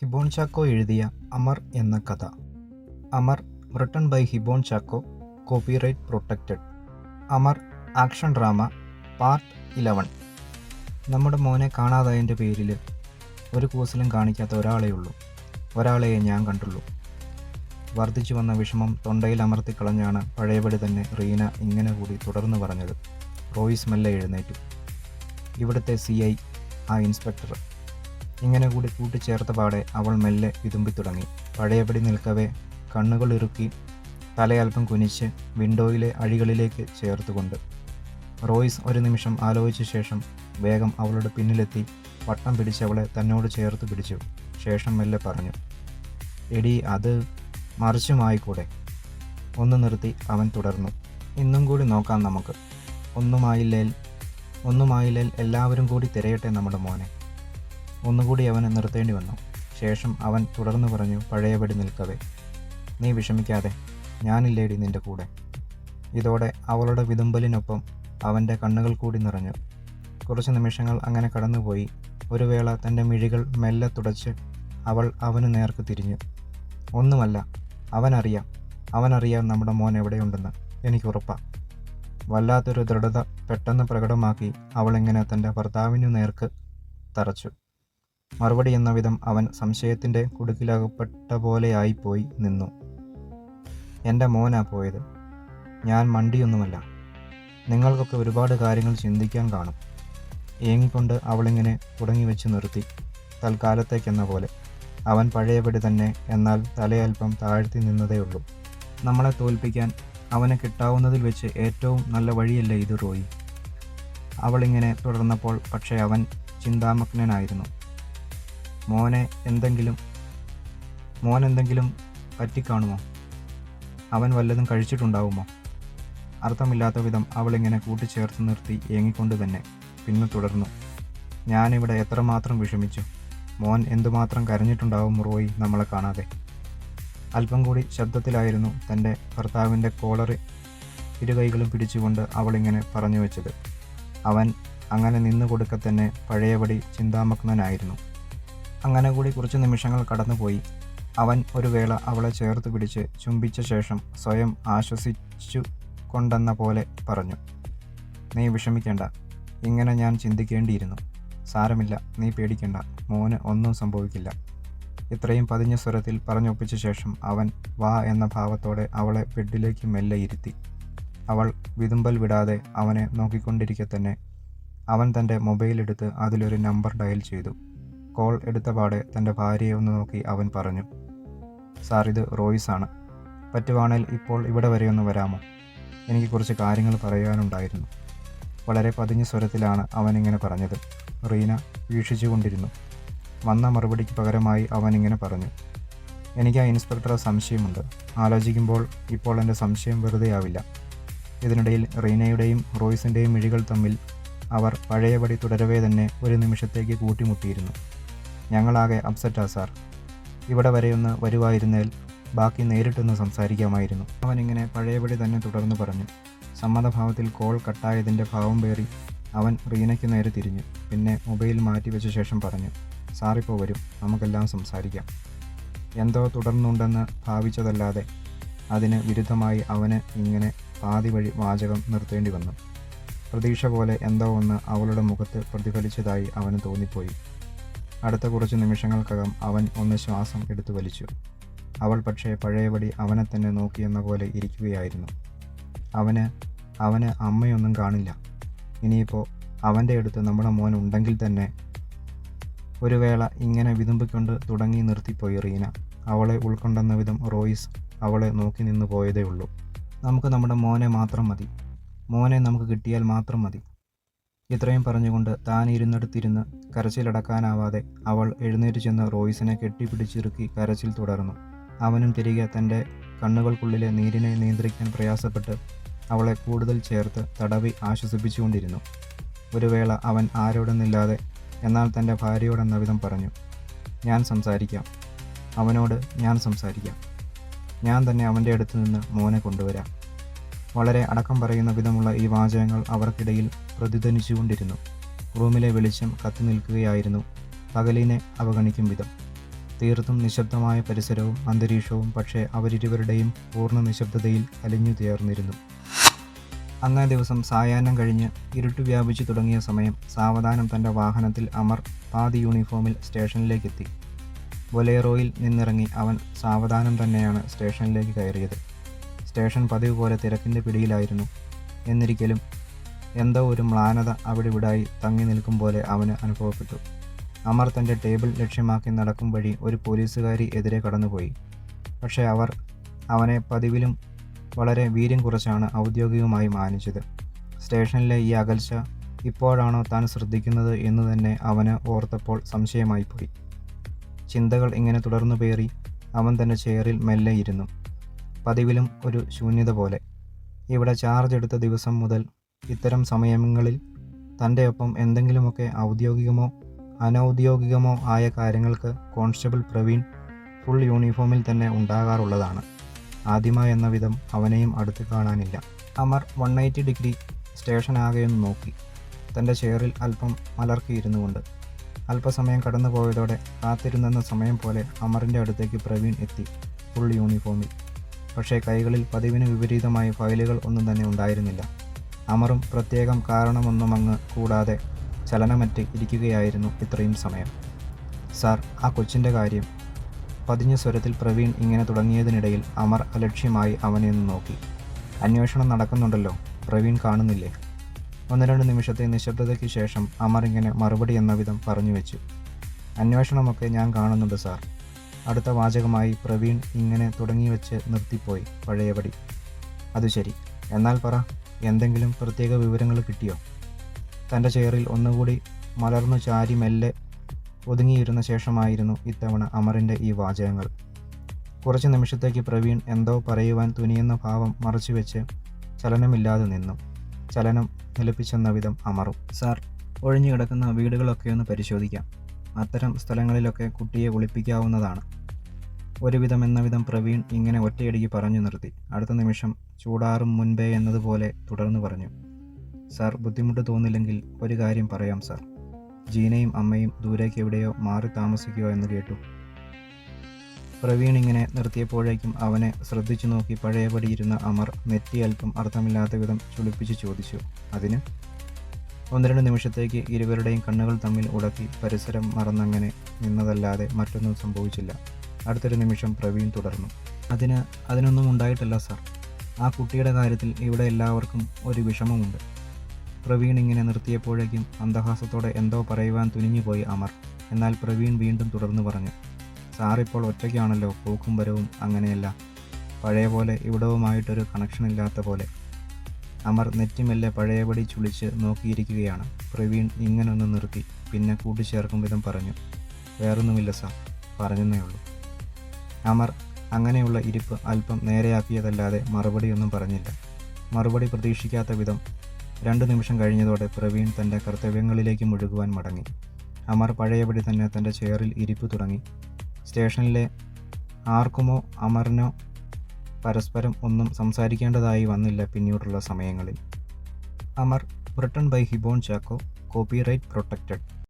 ഹിബോൺ ചാക്കോ എഴുതിയ അമർ എന്ന കഥ. Amar, written by Hibon Chacko, copyright protected. Amar action drama part 11. നമ്മുടെ മോനെ കാണാതായതിൻ്റെ പേരിൽ ഒരു കൂസലും കാണിക്കാത്ത ഒരാളേ ഉള്ളൂ. ഒരാളെയേ ഞാൻ കണ്ടുള്ളൂ. വർദ്ധിച്ചു വന്ന വിഷമം തൊണ്ടയിൽ അമർത്തിക്കളഞ്ഞാണ് പഴയപടി തന്നെ റീന ഇങ്ങനെ കൂടി തുടർന്ന് പറഞ്ഞത്. റോയിസ് മെല്ലെ എഴുന്നേറ്റു. ഇവിടുത്തെ CI, ആ ഇൻസ്പെക്ടർ. ഇങ്ങനെ കൂടി കൂട്ടിച്ചേർത്ത പാടെ അവൾ മെല്ലെ വിതുമ്പിത്തുടങ്ങി. പഴയപടി നിൽക്കവേ കണ്ണുകൾ ഇറുക്കി തലയൽപ്പം കുനിച്ച് വിൻഡോയിലെ അഴികളിലേക്ക് ചേർത്തുകൊണ്ട് റോയിസ് ഒരു നിമിഷം ആലോചിച്ച ശേഷം വേഗം അവളുടെ പിന്നിലെത്തി വട്ടം പിടിച്ചവളെ തന്നോട് ചേർത്ത് പിടിച്ചു. ശേഷം മെല്ലെ പറഞ്ഞു, എടി, അത് മറിച്ചുമായിക്കൂടെ? ഒന്ന് നിർത്തി അവൻ തുടർന്നു, ഇന്നും കൂടി നോക്കാം നമുക്ക്. ഒന്നുമായില്ലേൽ എല്ലാവരും കൂടി തിരയട്ടെ നമ്മുടെ മോനെ. ഒന്നുകൂടി അവന് നിർത്തേണ്ടി വന്നു. ശേഷം അവൻ തുടർന്നു പറഞ്ഞു, പഴയപടി നിൽക്കവേ, നീ വിഷമിക്കാതെ, ഞാനില്ലേടി നിൻ്റെ കൂടെ. ഇതോടെ അവളുടെ വിതുമ്പലിനൊപ്പം അവൻ്റെ കണ്ണുകൾ കൂടി നിറഞ്ഞു. കുറച്ച് നിമിഷങ്ങൾ അങ്ങനെ കടന്നുപോയി. ഒരു വേള തൻ്റെ മിഴികൾ മെല്ലെ തുടച്ച് അവൾ അവന് നേർക്ക് തിരിഞ്ഞു. ഒന്നുമല്ല, അവനറിയാം നമ്മുടെ മോൻ എവിടെയുണ്ടെന്ന്, എനിക്കുറപ്പാ. വല്ലാത്തൊരു ദൃഢത പെട്ടെന്ന് പ്രകടമാക്കി അവളിങ്ങനെ തൻ്റെ ഭർത്താവിനു നേർക്ക് തറച്ചു. മറുപടി എന്ന വിധം അവൻ സംശയത്തിൻ്റെ കുടുക്കിലകപ്പെട്ട പോലെയായിപ്പോയി നിന്നു. എൻ്റെ മോനാ പോയത്, ഞാൻ മണ്ടിയൊന്നുമല്ല. നിങ്ങൾക്കൊക്കെ ഒരുപാട് കാര്യങ്ങൾ ചിന്തിക്കാൻ കാണും. ഏങ്ങിക്കൊണ്ട് അവളിങ്ങനെ തുടങ്ങി വെച്ച് നിർത്തി. തൽക്കാലത്തേക്കെന്ന പോലെ അവൻ പഴയപടി തന്നെ, എന്നാൽ തലയൽപ്പം താഴ്ത്തി നിന്നതേയുള്ളൂ. നമ്മളെ തോൽപ്പിക്കാൻ അവനെ കിട്ടാവുന്നതിൽ വെച്ച് ഏറ്റവും നല്ല വഴിയല്ലേ ഇത് റോയി? അവളിങ്ങനെ തുടർന്നപ്പോൾ പക്ഷേ അവൻ ചിന്താമഗ്നനായിരുന്നു. മോനെ എന്തെങ്കിലും പറ്റിക്കാണുമോ? അവൻ വല്ലതും കഴിച്ചിട്ടുണ്ടാവുമോ? അർത്ഥമില്ലാത്ത വിധം അവളിങ്ങനെ കൂട്ടിച്ചേർത്ത് നിർത്തി ഏങ്ങിക്കൊണ്ട് തന്നെ പിന്നെ തുടർന്നു, ഞാനിവിടെ എത്രമാത്രം വിഷമിച്ചു. മോൻ എന്തുമാത്രം കരഞ്ഞിട്ടുണ്ടാവും റോയി നമ്മളെ കാണാതെ. അല്പം കൂടി ശബ്ദത്തിലായിരുന്നു തൻ്റെ ഭർത്താവിൻ്റെ കോളറ് ഇരുകൈകളും പിടിച്ചുകൊണ്ട് അവളിങ്ങനെ പറഞ്ഞു വെച്ചത്. അവൻ അങ്ങനെ നിന്നു കൊടുക്കെ തന്നെ പഴയപടി ചിന്താമഗ്നനായിരുന്നു. അങ്ങനെ കൂടി കുറച്ച് നിമിഷങ്ങൾ കടന്നുപോയി. അവൻ ഒരു വേള അവളെ ചേർത്ത് പിടിച്ച് ചുംബിച്ച ശേഷം സ്വയം ആശ്വസിച്ചു കൊണ്ടെന്ന പോലെ പറഞ്ഞു, നീ വിഷമിക്കേണ്ട, ഇങ്ങനെ ഞാൻ ചിന്തിക്കേണ്ടിയിരുന്നു. സാരമില്ല, നീ പേടിക്കേണ്ട, മോന് ഒന്നും സംഭവിക്കില്ല. ഇത്രയും പതിഞ്ഞ സ്വരത്തിൽ പറഞ്ഞൊപ്പിച്ച ശേഷം അവൻ വാ എന്ന ഭാവത്തോടെ അവളെ ബെഡിലേക്ക് മെല്ലെ ഇരുത്തി. അവൾ വിതുമ്പൽ വിടാതെ അവനെ നോക്കിക്കൊണ്ടിരിക്കെ തന്നെ അവൻ തൻ്റെ മൊബൈൽ എടുത്ത് അതിലൊരു നമ്പർ ഡയൽ ചെയ്തു. കോൾ എടുത്ത പാടെ തൻ്റെ ഭാര്യയെ ഒന്ന് നോക്കി അവൻ പറഞ്ഞു, സാർ, ഇത് റോയിസ് ആണ്. പറ്റുവാണേൽ ഇപ്പോൾ ഇവിടെ വരെ ഒന്ന് വരാമോ? എനിക്ക് കുറച്ച് കാര്യങ്ങൾ പറയാനുണ്ടായിരുന്നു. വളരെ പതിഞ്ഞ സ്വരത്തിലാണ് അവനിങ്ങനെ പറഞ്ഞത്. റീന വീക്ഷിച്ചു കൊണ്ടിരുന്നു. വന്ന മറുപടിക്ക് പകരമായി അവനിങ്ങനെ പറഞ്ഞു, എനിക്ക് ആ ഇൻസ്പെക്ടറെ സംശയമുണ്ട്. ആലോചിക്കുമ്പോൾ ഇപ്പോൾ എൻ്റെ സംശയം വെറുതെ ആവില്ല. ഇതിനിടയിൽ റീനയുടെയും റോയിസിൻ്റെയും മിഴികൾ തമ്മിൽ അവർ പഴയപടി തുടരവേ തന്നെ ഒരു നിമിഷത്തേക്ക് കൂട്ടിമുട്ടിയിരുന്നു. ഞങ്ങളാകെ അപ്സെറ്റാ സാർ. ഇവിടെ വരെ ഒന്ന് വരുവായിരുന്നേൽ ബാക്കി നേരിട്ടൊന്ന് സംസാരിക്കാമായിരുന്നു. അവനിങ്ങനെ പഴയപടി തന്നെ തുടർന്ന് പറഞ്ഞു. സമ്മതഭാവത്തിൽ കോൾ കട്ടായതിൻ്റെ ഭാവം പേറി അവൻ റീനയ്ക്ക് നേരെ തിരിഞ്ഞു. പിന്നെ മൊബൈൽ മാറ്റി വെച്ച ശേഷം പറഞ്ഞു, സാറിപ്പോൾ വരും, നമുക്കെല്ലാം സംസാരിക്കാം. എന്തോ തുടർന്നുണ്ടെന്ന് ഭാവിച്ചതല്ലാതെ അതിന് വിരുദ്ധമായി അവന് ഇങ്ങനെ പാതി വഴി വാചകം നിർത്തേണ്ടി വന്നു. പ്രതീക്ഷ പോലെ എന്തോ ഒന്ന് അവളുടെ മുഖത്ത് പ്രതിഫലിച്ചതായി അവന് തോന്നിപ്പോയി. അടുത്ത കുറച്ച് നിമിഷങ്ങൾക്കകം അവൻ ഒന്ന് ശ്വാസം എടുത്തു വലിച്ചു. അവൾ പക്ഷേ പഴയപടി അവനെ തന്നെ നോക്കിയെന്ന പോലെ ഇരിക്കുകയായിരുന്നു. അവന് അമ്മയൊന്നും കാണില്ല. ഇനിയിപ്പോൾ അവൻ്റെ അടുത്ത് നമ്മുടെ മോൻ ഉണ്ടെങ്കിൽ തന്നെ. ഒരു വേള ഇങ്ങനെ വിതുമ്പിക്കൊണ്ട് തുടങ്ങി നിർത്തിപ്പോയി റീന. അവളെ ഉൾക്കൊണ്ടെന്ന വിധം റോയിസ് അവളെ നോക്കി നിന്ന് പോയതേ ഉള്ളൂ. നമുക്ക് നമ്മുടെ മോനെ മാത്രം മതി, മോനെ നമുക്ക് കിട്ടിയാൽ മാത്രം മതി. ഇത്രയും പറഞ്ഞുകൊണ്ട് താൻ ഇരുന്നിടത്തിരുന്ന് കരച്ചിലടക്കാനാവാതെ അവൾ എഴുന്നേറ്റ് ചെന്ന് റോയിസിനെ കെട്ടിപ്പിടിച്ചിറുക്കി കരച്ചിൽ തുടർന്നു. അവനും തിരികെ തൻ്റെ കണ്ണുകൾക്കുള്ളിലെ നീരിനെ നിയന്ത്രിക്കാൻ പ്രയാസപ്പെട്ട് അവളെ കൂടുതൽ ചേർത്ത് തടവി ആശ്വസിപ്പിച്ചുകൊണ്ടിരുന്നു. ഒരു വേള അവൻ ആരോടെന്നില്ലാതെ എന്നാൽ തൻ്റെ ഭാര്യയോടെന്ന വിധം പറഞ്ഞു, ഞാൻ സംസാരിക്കാം, അവനോട് ഞാൻ സംസാരിക്കാം. ഞാൻ തന്നെ അവൻ്റെ അടുത്ത് നിന്ന് മോനെ കൊണ്ടുവരാം. വളരെ അടക്കം പറയുന്ന വിധമുള്ള ഈ വാചകങ്ങൾ അവർക്കിടയിൽ പ്രതിധ്വനിച്ചുകൊണ്ടിരുന്നു. റൂമിലെ വെളിച്ചം കത്തി നിൽക്കുകയായിരുന്നു, പകലിനെ അവഗണിക്കും വിധം. തീർത്തും നിശബ്ദമായ പരിസരവും അന്തരീക്ഷവും, പക്ഷേ അവരിരുവരുടെയും പൂർണ്ണ നിശബ്ദതയിൽ അലിഞ്ഞു ചേർന്നിരുന്നു. അന്നേ ദിവസം സായാഹ്നം കഴിഞ്ഞ് ഇരുട്ട് വ്യാപിച്ചു തുടങ്ങിയ സമയം. സാവധാനം തൻ്റെ വാഹനത്തിൽ അമർ പാതി യൂണിഫോമിൽ സ്റ്റേഷനിലേക്കെത്തി. ബൊലേറോയിൽ നിന്നിറങ്ങി അവൻ സാവധാനം തന്നെയാണ് സ്റ്റേഷനിലേക്ക് കയറിയത്. സ്റ്റേഷൻ പതിവ് പോലെ തിരക്കിൻ്റെ പിടിയിലായിരുന്നു. എന്നിരിക്കലും എന്തോ ഒരു മ്ലാനത അവിടിവിടായി തങ്ങി നിൽക്കും പോലെ അവന് അനുഭവപ്പെട്ടു. അമർ തൻ്റെ ടേബിൾ ലക്ഷ്യമാക്കി നടക്കും വഴി ഒരു പോലീസുകാരി എതിരെ കടന്നുപോയി. പക്ഷേ അവർ അവനെ പതിവിലും വളരെ വീര്യം കുറച്ചാണ് ഔദ്യോഗികമായി മാനിച്ചത്. സ്റ്റേഷനിലെ ഈ അകൽച്ച ഇപ്പോഴാണോ താൻ ശ്രദ്ധിക്കുന്നത് എന്ന് തന്നെ അവന് ഓർത്തപ്പോൾ സംശയമായിപ്പോയി. ചിന്തകൾ ഇങ്ങനെ തുടർന്നു പേറി അവൻ തൻ്റെ ചെയറിൽ മെല്ലെ ഇരുന്നു. പതിവിലും ഒരു ശൂന്യത പോലെ. ഇവിടെ ചാർജ് എടുത്ത ദിവസം മുതൽ ഇത്തരം സമയങ്ങളിൽ തൻ്റെ ഒപ്പം എന്തെങ്കിലുമൊക്കെ ഔദ്യോഗികമോ അനൗദ്യോഗികമോ ആയ കാര്യങ്ങൾക്ക് കോൺസ്റ്റബിൾ പ്രവീൺ ഫുൾ യൂണിഫോമിൽ തന്നെ ഉണ്ടാകാറുള്ളതാണ്. ആദ്യമായി എന്ന വിധം അവനെയും അടുത്ത് കാണാനില്ല. അമർ 180 ഡിഗ്രി സ്റ്റേഷനാകെയൊന്ന് നോക്കി. തൻ്റെ ചെയറിൽ അല്പം മലർക്കിയിരുന്നു കൊണ്ട്. അല്പസമയം കടന്നു പോയതോടെ കാത്തിരുന്നെന്ന സമയം പോലെ അമറിൻ്റെ അടുത്തേക്ക് പ്രവീൺ എത്തി, ഫുൾ യൂണിഫോമിൽ. പക്ഷേ കൈകളിൽ പതിവിന് വിപരീതമായി ഫയലുകൾ ഒന്നും തന്നെ ഉണ്ടായിരുന്നില്ല. അമറും പ്രത്യേകം കാരണമൊന്നും അങ്ങ് കൂടാതെ ചലനമറ്റ് ഇരിക്കുകയായിരുന്നു ഇത്രയും സമയം. സാർ, ആ കൊച്ചിൻ്റെ കാര്യം, പതിഞ്ഞ സ്വരത്തിൽ പ്രവീൺ ഇങ്ങനെ തുടങ്ങിയതിനിടയിൽ അമർ അലക്ഷ്യമായി അവനെ ഒന്ന് നോക്കി. അന്വേഷണം നടക്കുന്നുണ്ടല്ലോ, പ്രവീൺ കാണുന്നില്ലേ? 1-2 നിമിഷത്തെ നിശബ്ദതയ്ക്ക് ശേഷം അമർ ഇങ്ങനെ മറുപടി എന്ന വിധം പറഞ്ഞു വെച്ചു. അന്വേഷണമൊക്കെ ഞാൻ കാണുന്നുണ്ട് സാർ. അടുത്ത വാചകമായി പ്രവീൺ ഇങ്ങനെ തുടങ്ങി വെച്ച് നിർത്തിപ്പോയി പഴയപടി. അത് ശരി, എന്നാൽ പറ, എന്തെങ്കിലും പ്രത്യേക വിവരങ്ങൾ കിട്ടിയോ? തൻ്റെ ചെയറിൽ ഒന്നുകൂടി മലർന്നു ചാരി മെല്ലെ ഒതുങ്ങിയിരുന്ന ശേഷമായിരുന്നു ഇത്തവണ അമറിൻ്റെ ഈ വാചകങ്ങൾ. കുറച്ച് നിമിഷത്തേക്ക് പ്രവീൺ എന്തോ പറയുവാൻ തുനിയുന്ന ഭാവം മറച്ചുവെച്ച് ചലനമില്ലാതെ നിന്നു. ചലനം നിലപ്പിച്ചെന്ന വിധം അമറും. സാർ, ഒഴിഞ്ഞു കിടക്കുന്ന വീടുകളൊക്കെ ഒന്ന് പരിശോധിക്കാം. അത്തരം സ്ഥലങ്ങളിലൊക്കെ കുട്ടിയെ ഒളിപ്പിക്കാവുന്നതാണ്. ഒരുവിധം എന്ന വിധം പ്രവീൺ ഇങ്ങനെ ഒറ്റയടിക്ക് പറഞ്ഞു നിർത്തി. അടുത്ത നിമിഷം ചൂടാറും മുൻപേ എന്നതുപോലെ തുടർന്നു പറഞ്ഞു. സാർ, ബുദ്ധിമുട്ട് തോന്നില്ലെങ്കിൽ ഒരു കാര്യം പറയാം സാർ. ജീനയും അമ്മയും ദൂരേക്ക് എവിടെയോ മാറി താമസിക്കുകയോ എന്ന് കേട്ടു. പ്രവീൺ ഇങ്ങനെ നിർത്തിയപ്പോഴേക്കും അവനെ ശ്രദ്ധിച്ചു നോക്കി പഴയപടി ഇരുന്ന അമർ നെറ്റി അല്പം അർത്ഥമില്ലാത്ത വിധം ചുളിപ്പിച്ച് ചോദിച്ചു. അതിന്? 1-2 നിമിഷത്തേക്ക് ഇരുവരുടെയും കണ്ണുകൾ തമ്മിൽ ഉടക്കി പരിസരം മറന്നങ്ങനെ നിന്നതല്ലാതെ മറ്റൊന്നും സംഭവിച്ചില്ല. അടുത്തൊരു നിമിഷം പ്രവീൺ തുടർന്നു. അതിനൊന്നും ഉണ്ടായിട്ടല്ല സാർ. ആ കുട്ടിയുടെ കാര്യത്തിൽ ഇവിടെ എല്ലാവർക്കും ഒരു വിഷമമുണ്ട്. പ്രവീൺ ഇങ്ങനെ നിർത്തിയപ്പോഴേക്കും അന്തഹാസത്തോടെ എന്തോ പറയുവാൻ തുനിഞ്ഞുപോയി അമർ. എന്നാൽ പ്രവീൺ വീണ്ടും തുടർന്നു പറഞ്ഞു. സാറിപ്പോൾ ഒറ്റയ്ക്കാണല്ലോ, പോക്കും വരവും അങ്ങനെയല്ല. പഴയ പോലെ ഇവിടവുമായിട്ടൊരു കണക്ഷനില്ലാത്ത പോലെ. അമർ നെറ്റിമെല്ലെ പഴയപടി ചുളിച്ച് നോക്കിയിരിക്കുകയാണ്. പ്രവീൺ ഇങ്ങനൊന്ന് നിർത്തി, പിന്നെ കൂട്ടിച്ചേർക്കും വിധം പറഞ്ഞു. വേറൊന്നുമില്ല സാർ, പറഞ്ഞെന്നേ ഉള്ളൂ. അമർ അങ്ങനെയുള്ള ഇരിപ്പ് അല്പം നേരെയാക്കിയതല്ലാതെ മറുപടിയൊന്നും പറഞ്ഞില്ല. മറുപടി പ്രതീക്ഷിക്കാത്ത വിധം 2 നിമിഷം കഴിഞ്ഞതോടെ പ്രവീൺ തൻ്റെ കർത്തവ്യങ്ങളിലേക്ക് മുഴുകുവാൻ മടങ്ങി. അമർ പഴയപടി തന്നെ തൻ്റെ ചെയറിൽ ഇരിപ്പ് തുടങ്ങി. സ്റ്റേഷനിലെ ആർക്കുമോ അമറിനോ പരസ്പരം ഒന്നും സംസാരിക്കേണ്ടതായി വന്നില്ല പിന്നീടുള്ള സമയങ്ങളിൽ. Amar, written by Hibon Chacko, copyright protected.